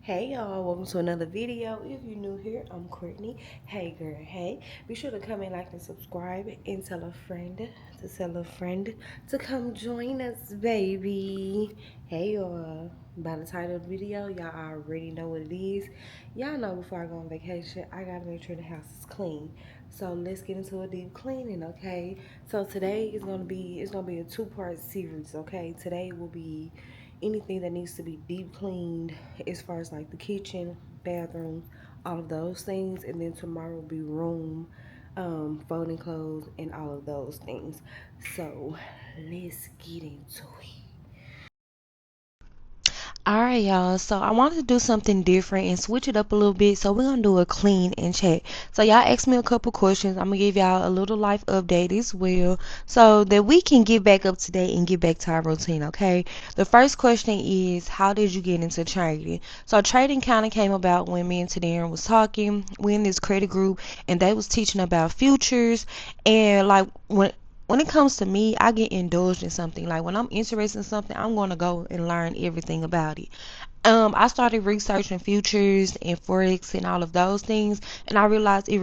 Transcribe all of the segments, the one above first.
Hey y'all, welcome to another video. If you're new here, I'm Courtney. Hey girl, hey. Be sure to comment, like, and subscribe, and tell a friend to come join us, baby. Hey y'all. By the title of the video, y'all already know what it is. Y'all know before I go on vacation, I gotta make sure the house is clean. So let's get into a deep cleaning, okay? So today is gonna be a two-part series, okay? Today will be anything that needs to be deep cleaned as far as like the kitchen, bathroom, all of those things. And then tomorrow will be room, folding clothes, and all of those things. So let's get into it. Alright, y'all. So I wanted to do something different and switch it up a little bit. So we're gonna do a clean and check. So y'all asked me a couple questions. I'm gonna give y'all a little life update as well, so that we can get back up to date and get back to our routine. Okay. The first question is, how did you get into trading? So trading kind of came about when me and Tedarian was talking. We in this credit group, and they was teaching about futures, and like when it comes to me, I get indulged in something. Like when I'm interested in something, I'm gonna go and learn everything about it. I started researching futures and forex and all of those things, and I realized it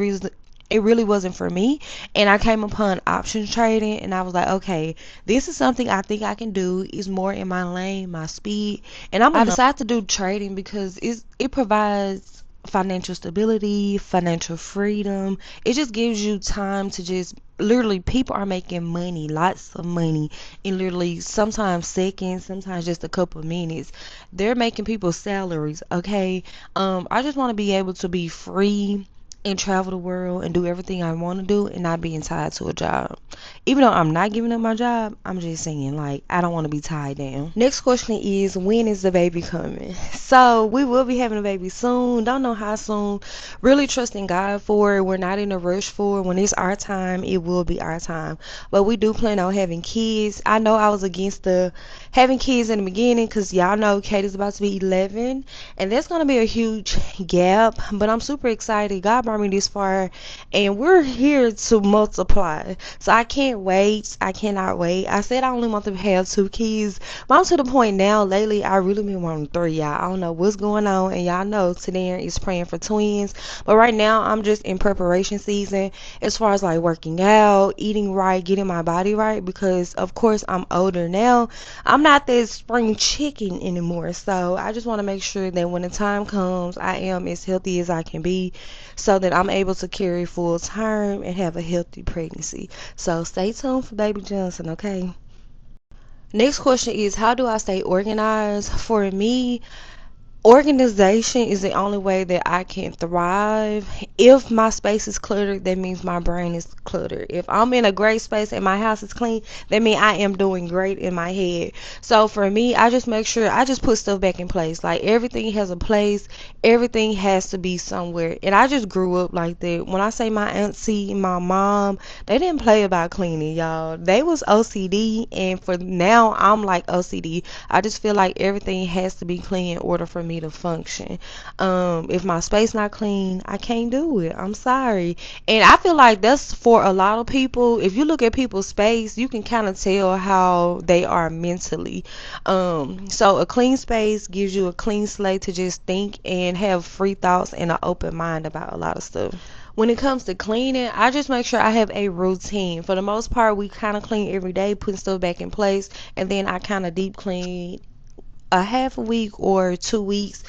really wasn't for me. And I came upon options trading, and I was like, okay, this is something I think I can do. It's more in my lane, my speed, and I decided to do trading because it provides financial stability, financial freedom. It just gives you time to just literally, people are making money, lots of money, in literally sometimes seconds, sometimes just a couple of minutes. They're making people salaries. Okay. I just want to be able to be free and travel the world and do everything I want to do and not being tied to a job. Even though I'm not giving up my job, I'm just saying, like, I don't want to be tied down. Next question is, when is the baby coming? So we will be having a baby soon. Don't know how soon. Really trusting God for it. We're not in a rush for it. When it's our time, it will be our time. But we do plan on having kids. I know I was against the having kids in the beginning because y'all know Katie's about to be 11, and that's going to be a huge gap. But I'm super excited. God brought me this far, and we're here to multiply. So I can't wait. I cannot wait. I said I only want to have 2 kids, but I'm to the point now. Lately, I really been wanting 3, y'all. I don't know what's going on, and y'all know Tedarian is praying for twins. But right now, I'm just in preparation season as far as like working out, eating right, getting my body right, because of course I'm older now. I'm not that spring chicken anymore. So I just want to make sure that when the time comes, I am as healthy as I can be, so that I'm able to carry full term and have a healthy pregnancy. So stay tuned for Baby Johnson, okay? Next question is, how do I stay organized? For me, organization is the only way that I can thrive. If my space is cluttered, that means my brain is cluttered. If I'm in a great space and my house is clean, that means I am doing great in my head. So for me, I just make sure I just put stuff back in place. Like everything has a place, everything has to be somewhere. And I just grew up like that. When I say my auntie, my mom, they didn't play about cleaning, y'all. They was OCD, and for now I'm like OCD. I just feel like everything has to be clean in order for me to function. If my space not clean, I can't do it. I'm sorry. And I feel like that's for a lot of people. If you look at people's space, you can kind of tell how they are mentally. So a clean space gives you a clean slate to just think and have free thoughts and an open mind about a lot of stuff. When it comes to cleaning, I just make sure I have a routine. For the most part, we kind of clean every day, putting stuff back in place, and then I kind of deep clean a half a week or 2 weeks,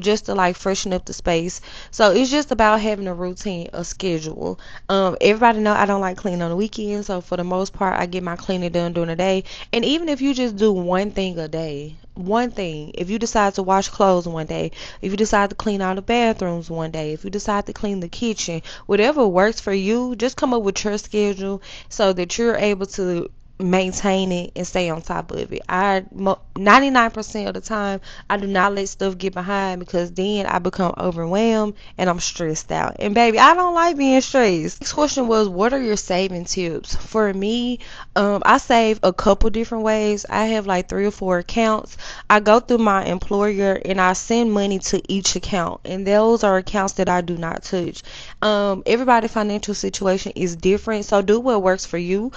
just to like freshen up the space. So it's just about having a routine, a schedule. Everybody know I don't like cleaning on the weekend, so for the most part I get my cleaning done during the day. And even if you just do one thing a day, one thing, if you decide to wash clothes one day, if you decide to clean all the bathrooms one day, if you decide to clean the kitchen, whatever works for you, just come up with your schedule so that you're able to maintain it and stay on top of it. 99% of the time I do not let stuff get behind, because then I become overwhelmed and I'm stressed out. And baby, I don't like being stressed. Next question was, what are your saving tips? For me, I save a couple different ways. I have like 3 or 4 accounts. I go through my employer and I send money to each account, and those are accounts that I do not touch. Everybody's financial situation is different, so do what works for you.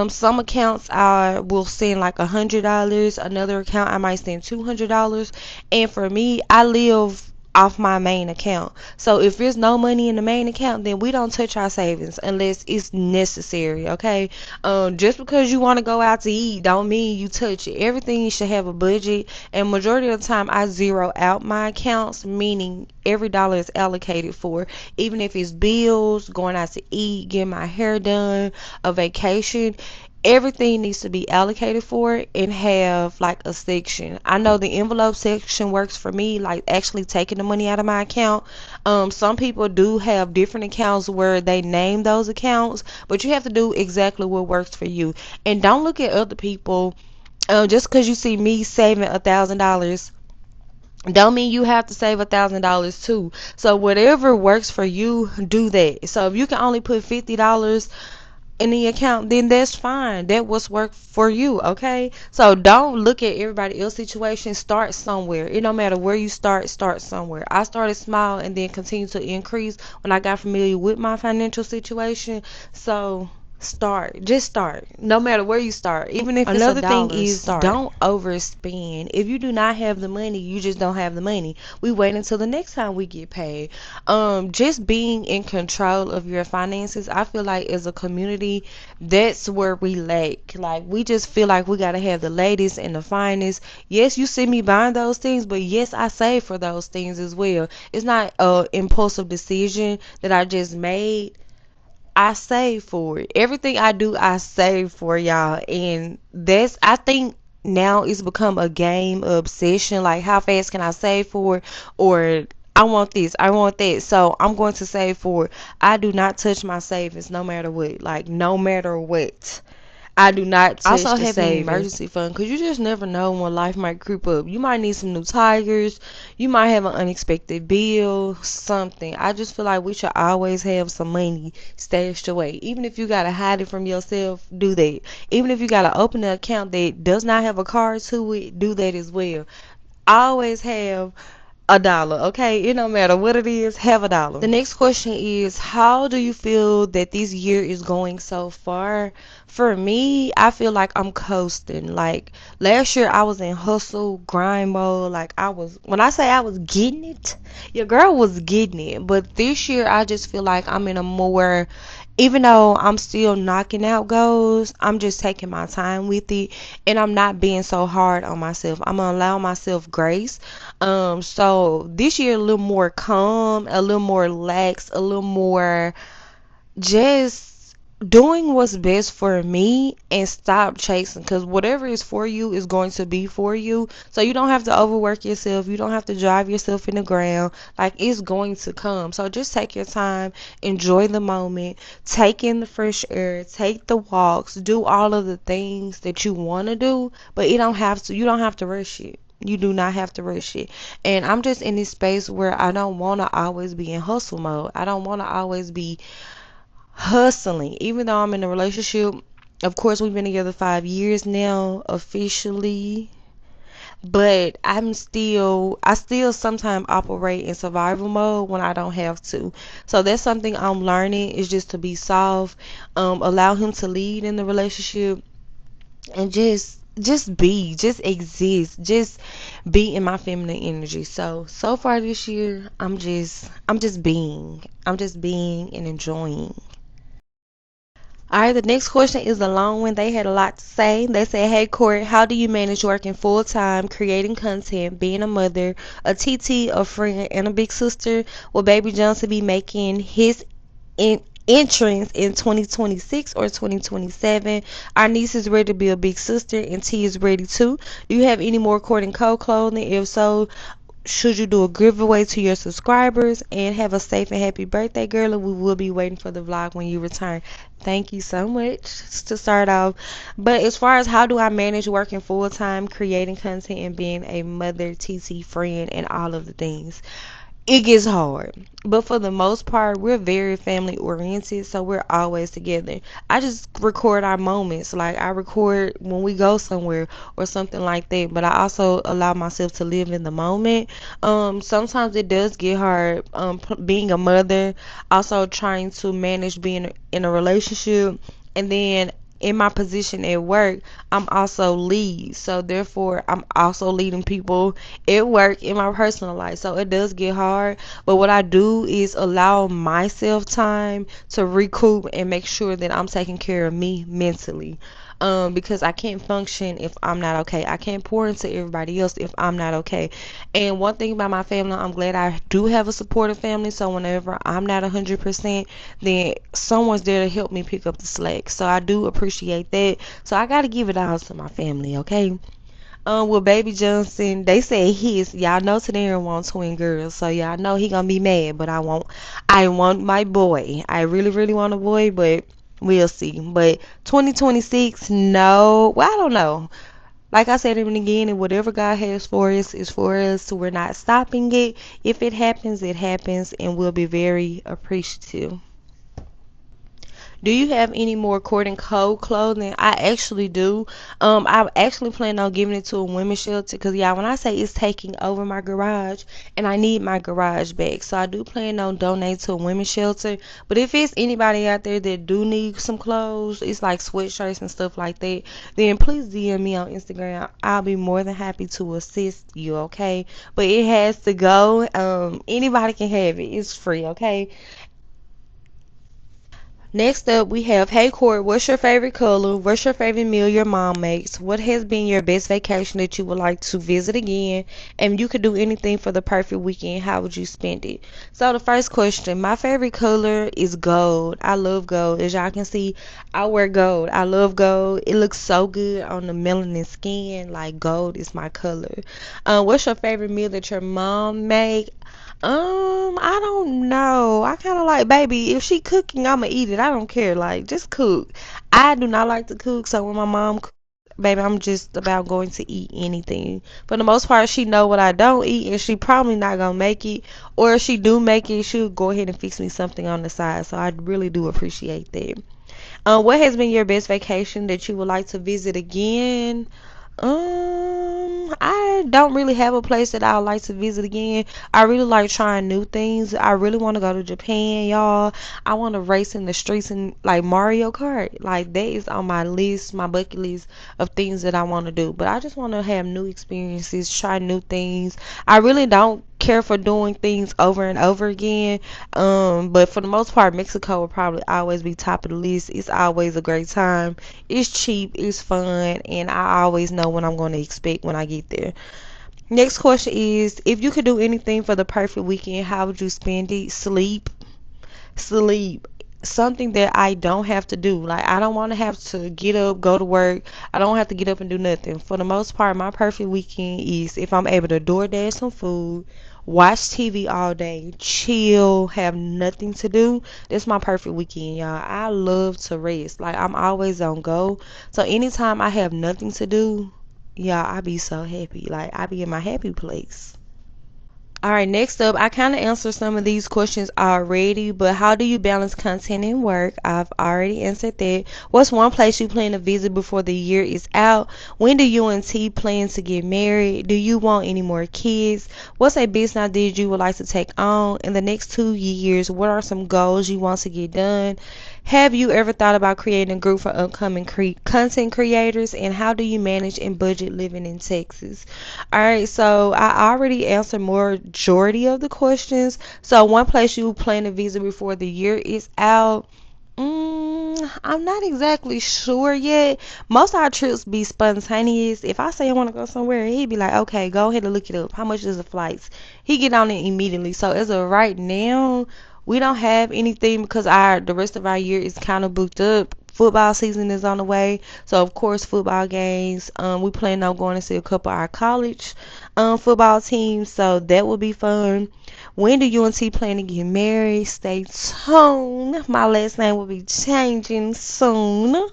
Some accounts I will send like $100. Another account I might send $200. And for me, I live off my main account. So if there's no money in the main account, then we don't touch our savings unless it's necessary, okay? Just because you want to go out to eat don't mean you touch it. Everything should have a budget, and majority of the time I zero out my accounts, meaning every dollar is allocated for, even if it's bills, going out to eat, getting my hair done, a vacation. Everything needs to be allocated for it and have like a section. I know the envelope section works for me, like actually taking the money out of my account. Some people do have different accounts where they name those accounts, but you have to do exactly what works for you. And don't look at other people. Just because you see me saving $1,000 don't mean you have to save $1,000 too. So whatever works for you, do that. So if you can only put $50 in the account, then that's fine. That was work for you, okay? So don't look at everybody else's situation. Start somewhere. It don't matter where you start somewhere. I started small and then continued to increase when I got familiar with my financial situation. So just start, no matter where you start, even if it's Another thing $1. is Start. Don't overspend. If you do not have the money, you just don't have the money. We wait until the next time we get paid. Just being in control of your finances, I feel like as a community, that's where we lack. Like, we just feel like we gotta have the latest and the finest. Yes, you see me buying those things, but yes, I save for those things as well. It's not a impulsive decision that I just made. I save for it. Everything I do, I save for, y'all. And that's, I think now it's become a game obsession. Like, how fast can I save for it? Or I want this, I want that. So I'm going to save for it. I do not touch my savings no matter what. Like, no matter what. I do not touch also the having an savings. emergency Fund, because you just never know when life might creep up. You might need some new tires. You might have an unexpected bill, something. I just feel like we should always have some money stashed away. Even if you got to hide it from yourself, do that. Even if you got to open an account that does not have a card to it, do that as well. Always have $1, okay? It don't matter what it is, have $1. The next question is, how do you feel that this year is going so far? For me, I feel like I'm coasting. Like, last year I was in hustle grind mode. Like, when I say I was getting it, your girl was getting it. But this year I just feel like I'm in a more, even though I'm still knocking out goals, I'm just taking my time with it, and I'm not being so hard on myself. I'm gonna allow myself grace. So this year a little more calm, a little more lax, a little more just doing what's best for me and stop chasing, because whatever is for you is going to be for you. So you don't have to overwork yourself, you don't have to drive yourself in the ground. Like, it's going to come. So just take your time, enjoy the moment, take in the fresh air, take the walks, do all of the things that you want to do, but you don't have to rush it. You do not have to rush it. And I'm just in this space where I don't want to always be in hustle mode. I don't want to always be hustling. Even though I'm in a relationship, of course, we've been together 5 years now, officially. But I still sometimes operate in survival mode when I don't have to. So that's something I'm learning, is just to be soft, allow him to lead in the relationship, and just exist, just be in my feminine energy. So far this year, I'm just being and enjoying. All right, the next question is a long one. They had a lot to say. They said, "Hey, Cort, how do you manage working full time, creating content, being a mother, a TT, a friend, and a big sister? Will Baby Johnson be making his entrance in 2026 or 2027? Our niece is ready to be a big sister, and T is ready too. Do you have any more Cort and Co clothing? If so, should you do a giveaway to your subscribers? And have a safe and happy birthday, girl. And we will be waiting for the vlog when you return." Thank you so much to start off. But as far as how do I manage working full time, creating content, and being a mother, TT, friend, and all of the things, it gets hard. But for the most part, we're very family oriented, so we're always together. I just record our moments. Like, I record when we go somewhere or something like that, but I also allow myself to live in the moment. Sometimes it does get hard, being a mother, also trying to manage being in a relationship, and then in my position at work, I'm also lead. So therefore, I'm also leading people at work in my personal life. So it does get hard. But what I do is allow myself time to recoup and make sure that I'm taking care of me mentally. Because I can't function if I'm not okay. I can't pour into everybody else if I'm not okay. And one thing about my family, I'm glad I do have a supportive family. So whenever I'm not 100%, then someone's there to help me pick up the slack. So I do appreciate that. So I gotta give it all to my family, okay? With Baby Johnson, they say his. Y'all know Tedarian want twin girls, so y'all know he gonna be mad. But I want my boy. I really, really want a boy, but we'll see. But 2026, no. Well, I don't know. Like I said in the beginning, whatever God has for us is for us. So we're not stopping it. If it happens, and we'll be very appreciative. Do you have any more Cort and Co clothing? I actually do. I actually plan on giving it to a women's shelter because, yeah, when I say it's taking over my garage and I need my garage back, so I do plan on donating to a women's shelter. But if it's anybody out there that do need some clothes, it's like sweatshirts and stuff like that, then please DM me on Instagram. I'll be more than happy to assist you, okay? But it has to go. Anybody can have it. It's free, okay? Next up, we have Hey Cort, what's your favorite color? What's your favorite meal your mom makes? What has been your best vacation that you would like to visit again? And you could do anything for the perfect weekend. How would you spend it? So, the first question, my favorite color is gold. I love gold. As y'all can see, I wear gold. I love gold. It looks so good on the melanin skin. Like, gold is my color. What's your favorite meal that your mom make? I don't know. I kind of like, baby, if she cooking, I'ma eat it. I don't care. Like, just cook. I do not like to cook, so when my mom cooks, baby, I'm just about going to eat anything. For the most part, she know what I don't eat, and she probably not gonna make it. Or if she do make it, she'll go ahead and fix me something on the side. So I really do appreciate that. What has been your best vacation that you would like to visit again? I don't really have a place that I would like to visit again. I really like trying new things. I really want to go to Japan, y'all. I want to race in the streets and like Mario Kart. Like that is on my list, my bucket list of things that I want to do. But I just want to have new experiences, try new things. I really don't care for doing things over and over again. But for the most part, Mexico will probably always be top of the list. It's always a great time. It's cheap, it's fun, and I always know what I'm going to expect when I get there. Next question is, if you could do anything for the perfect weekend, how would you spend it? Sleep. Sleep. Something that I don't have to do. Like, I don't want to have to get up, go to work. I don't have to get up and do nothing. For the most part, my perfect weekend is if I'm able to DoorDash some food, watch TV all day, chill, have nothing to do. That's my perfect weekend, y'all. I love to rest. Like, I'm always on go. So anytime I have nothing to do, yeah, I be so happy. Like, I be in my happy place. All right, next up, I kind of answered some of these questions already, but how do you balance content and work? I've already answered that. What's one place you plan to visit before the year is out? When do you and T plan to get married? Do you want any more kids? What's a business idea you would like to take on? In the next 2 years, what are some goals you want to get done? Have you ever thought about creating a group for upcoming content creators? And how do you manage and budget living in Texas? All right, so I already answered majority of the questions. So one place you plan to visit before the year is out. I'm not exactly sure yet. Most of our trips be spontaneous. If I say I want to go somewhere, he'd be like, okay, go ahead and look it up. How much is the flights? He get on it immediately. So as of right now, we don't have anything because our the rest of our year is kind of booked up. Football season is on the way, so of course football games. We plan on going to see a couple of our college football teams, so that will be fun. When do you and T plan to get married? Stay tuned. My last name will be changing soon.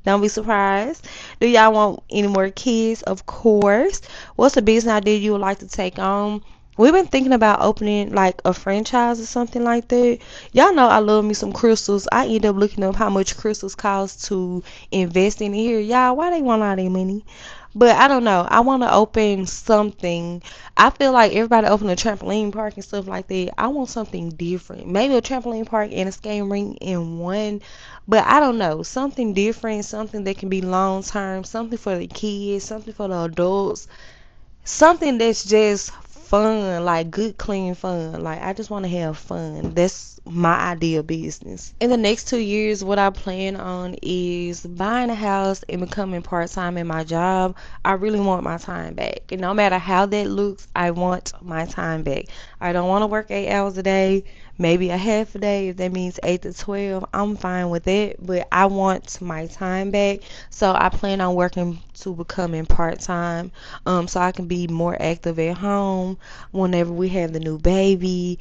Don't be surprised. Do y'all want any more kids? Of course. What's a business idea you would like to take on? We've been thinking about opening like a franchise or something like that. Y'all know I love me some crystals. I end up looking up how much crystals cost to invest in here. Y'all, why they want all their money? But I don't know. I want to open something. I feel like everybody open a trampoline park and stuff like that. I want something different. Maybe a trampoline park and a skating rink in one. But I don't know. Something different, something that can be long term, something for the kids, something for the adults, something that's just fun, like good, clean fun. Like I just want to have fun. That's my ideal business. In the next 2 years, what I plan on is buying a house and becoming part time in my job. I really want my time back. And no matter how that looks, I want my time back. I don't want to work 8 hours a day, maybe a half a day. If that means 8 to 12, I'm fine with it. But I want my time back. So I plan on working to becoming part time, so I can be more active at home whenever we have the new baby.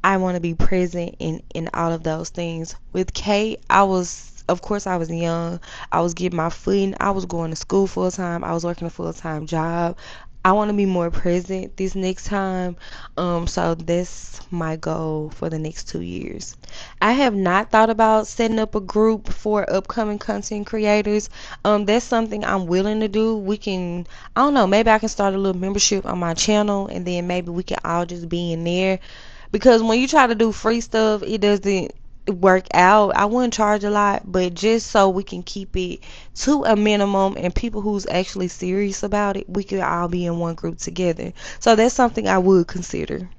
I want to be present in all of those things. With Kate, of course, I was young. I was getting my footing. I was going to school full time. I was working a full time job. I want to be more present this next time. So that's my goal for the next 2 years. I have not thought about setting up a group for upcoming content creators. That's something I'm willing to do. I don't know, maybe I can start a little membership on my channel and then maybe we can all just be in there. Because when you try to do free stuff, it doesn't work out. I wouldn't charge a lot, but just so we can keep it to a minimum and people who's actually serious about it, we could all be in one group together. So that's something I would consider.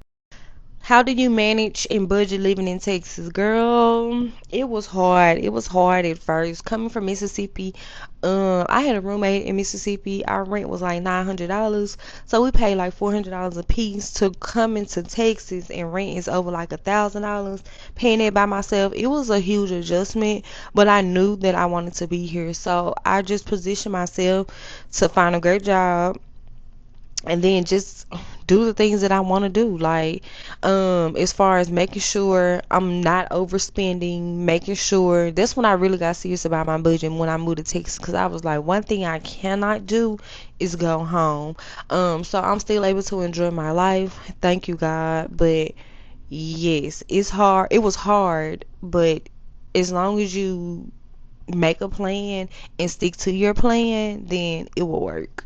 How do you manage and budget living in Texas? Girl, it was hard. It was hard at first. Coming from Mississippi, I had a roommate in Mississippi. Our rent was like $900. So we paid like $400 a piece. To come into Texas and rent is over like $1,000. Paying it by myself, it was a huge adjustment, but I knew that I wanted to be here. So I just positioned myself to find a great job and then just do the things that I want to do, like as far as making sure I'm not overspending, making sure that's when I really got serious about my budget when I moved to Texas, because I was like, one thing I cannot do is go home. So I'm still able to enjoy my life, thank you God, but yes, it's hard. It was hard, but as long as you make a plan and stick to your plan, then it will work.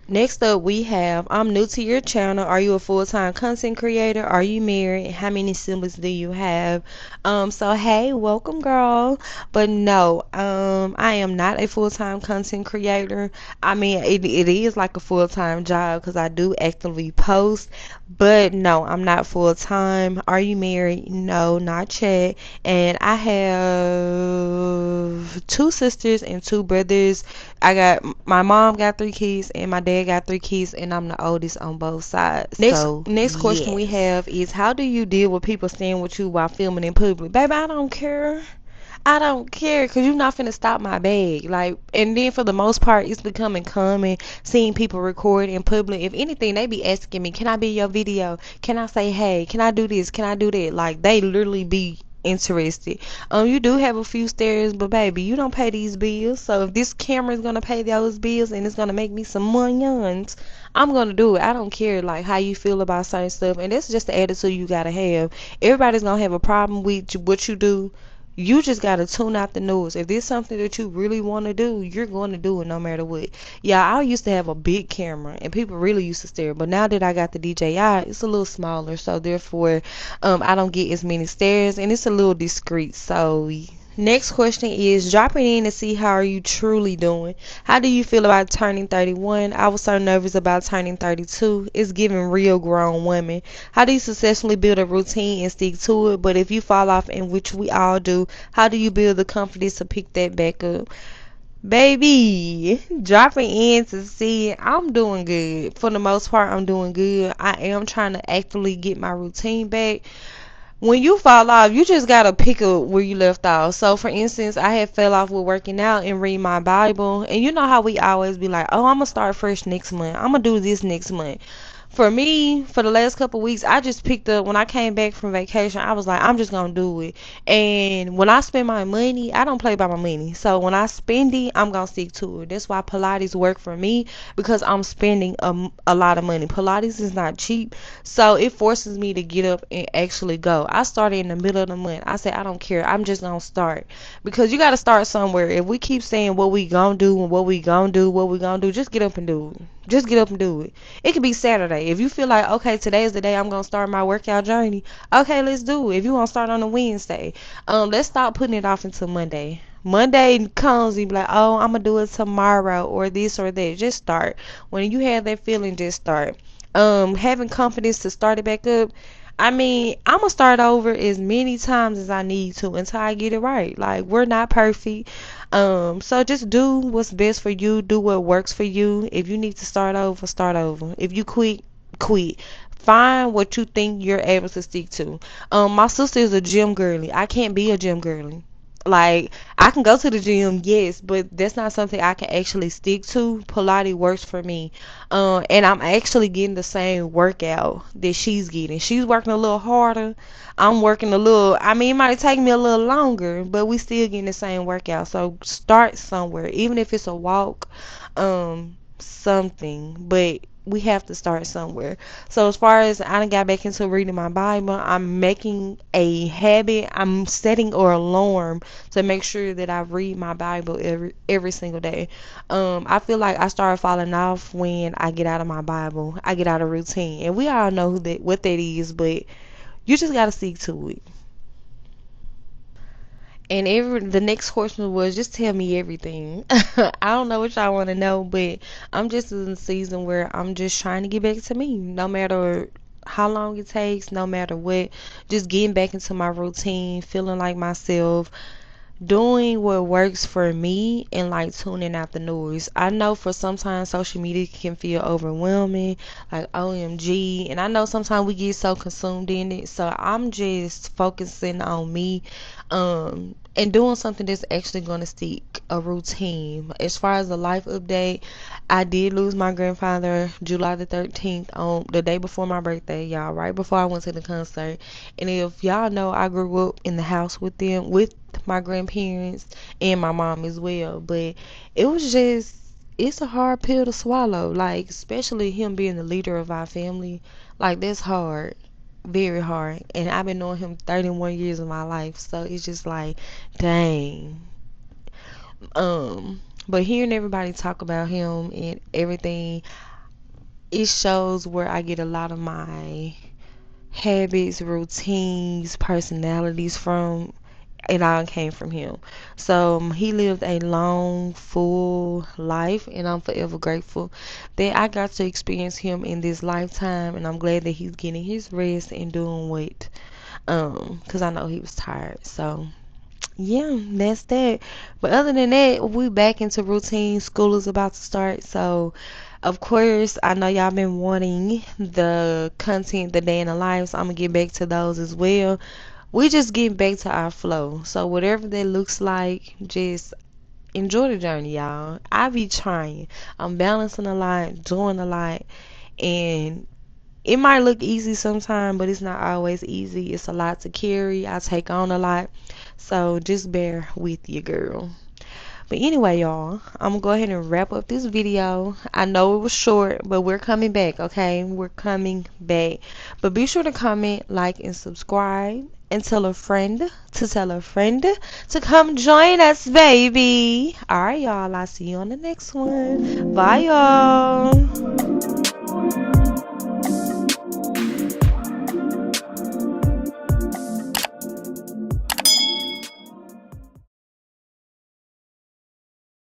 Next up, we have I'm new to your channel. Are you a full time content creator? Are you married? How many siblings do you have? So hey, welcome, girl. But no, I am not a full time content creator. I mean, it is like a full time job because I do actively post. But no, I'm not full time. Are you married? No, not yet. And I have two sisters and two brothers. My mom got 3 kids and my dad got 3 kids, and I'm the oldest on both sides. Next question we have is, how do you deal with people staying with you while filming in public? Baby, I don't care. I don't care, because you're not finna stop my bag. Like, and then for the most part, it's becoming common seeing people record in public. If anything, they be asking me, can I be in your video? Can I say hey? Can I do this? Can I do that? Like, they literally be interested. You do have a few stares, but baby, you don't pay these bills. So if this camera is gonna pay those bills and it's gonna make me some money, I'm gonna do it. I don't care like how you feel about certain stuff, and that's just the attitude you gotta have. Everybody's gonna have a problem with what you do. You just gotta tune out the noise. If there's something that you really want to do, you're going to do it no matter what. Yeah, I used to have a big camera and people really used to stare, but now that I got the DJI, it's a little smaller, so therefore I don't get as many stares and it's a little discreet. So next question is, dropping in to see how are you truly doing. How do you feel about turning 31? I was so nervous about turning 32. It's giving real grown women. How do you successfully build a routine and stick to it? But if you fall off, in which we all do, how do you build the confidence to pick that back up? Baby, dropping in to see, I'm doing good. For the most part, I'm doing good. I am trying to actively get my routine back. When you fall off, you just gotta pick up where you left off. So, for instance, I had fell off with working out and reading my Bible, and you know how we always be like, "Oh, I'm gonna start fresh next month. I'm gonna do this next month." For me, for the last couple of weeks, I just picked up when I came back from vacation. I was like, I'm just gonna do it. And when I spend my money, I don't play by my money. So when I spend it, I'm gonna stick to it. That's why Pilates work for me because I'm spending a lot of money. Pilates is not cheap, so it forces me to get up and actually go. I started in the middle of the month. I said I don't care. I'm just gonna start because you gotta start somewhere. If we keep saying what we gonna do and what we gonna do, what we gonna do, just get up and do it. Just get up and do it. It could be Saturday. If you feel like, okay, today is the day I'm gonna start my workout journey, okay, let's do it. If you want to start on a Wednesday, let's stop putting it off until Monday. Monday comes, you be like, oh, I'm gonna do it tomorrow or this or that. Just start. When you have that feeling, just start. Having confidence to start it back up. I mean, I'm gonna start over as many times as I need to until I get it right. Like, we're not perfect. So just do what's best for you. Do what works for you. If you need to start over, start over. If you quit, quit. Find what you think you're able to stick to. My sister is a gym girly. I can't be a gym girly. Like, I can go to the gym, yes, but that's not something I can actually stick to. Pilates works for me. And I'm actually getting the same workout that she's getting. She's working a little harder. I'm working a little, I mean, it might take me a little longer, but we still getting the same workout. So start somewhere, even if it's a walk, something. But we have to start somewhere. So as far as I done got back into reading my Bible, I'm making a habit. I'm setting an alarm to make sure that I read my Bible every single day. I feel like I started falling off when I get out of my Bible. I get out of routine, and we all know what that is, but you just gotta stick to it. And the next question was just tell me everything. I don't know what y'all want to know, but I'm just in a season where I'm just trying to get back to me, no matter how long it takes, no matter what. Just getting back into my routine, feeling like myself, doing what works for me and like tuning out the noise. I know for sometimes social media can feel overwhelming, like OMG, and I know sometimes we get so consumed in it. So I'm just focusing on me, and doing something that's actually going to stick, a routine. As far as the life update, I did lose my grandfather July the 13th, on the day before my birthday, y'all, right before I went to the concert. And if y'all know, I grew up in the house with them, with my grandparents and my mom as well. But it was just, it's a hard pill to swallow, like, especially him being the leader of our family. Like, that's hard, very hard. And I've been knowing him 31 years of my life, so it's just like, dang. But hearing everybody talk about him and everything, it shows where I get a lot of my habits, routines, personalities from. It all came from him. So he lived a long, full life, and I'm forever grateful that I got to experience him in this lifetime. And I'm glad that he's getting his rest and doing what, because I know he was tired. So yeah, that's that. But other than that, we back into routine. School is about to start, so of course I know y'all been wanting the content, the day in the life. So I'm gonna get back to those as well. We just getting back to our flow. So whatever that looks like, just enjoy the journey, y'all. I be trying. I'm balancing a lot, doing a lot, and it might look easy sometimes, but it's not always easy. It's a lot to carry. I take on a lot. So just bear with you, girl. But anyway, y'all, I'm gonna go ahead and wrap up this video. I know it was short, but we're coming back, okay? We're coming back. But be sure to comment, like, and subscribe. And tell a friend to tell a friend to come join us, baby. Alright, y'all. I'll see you on the next one. Bye, y'all.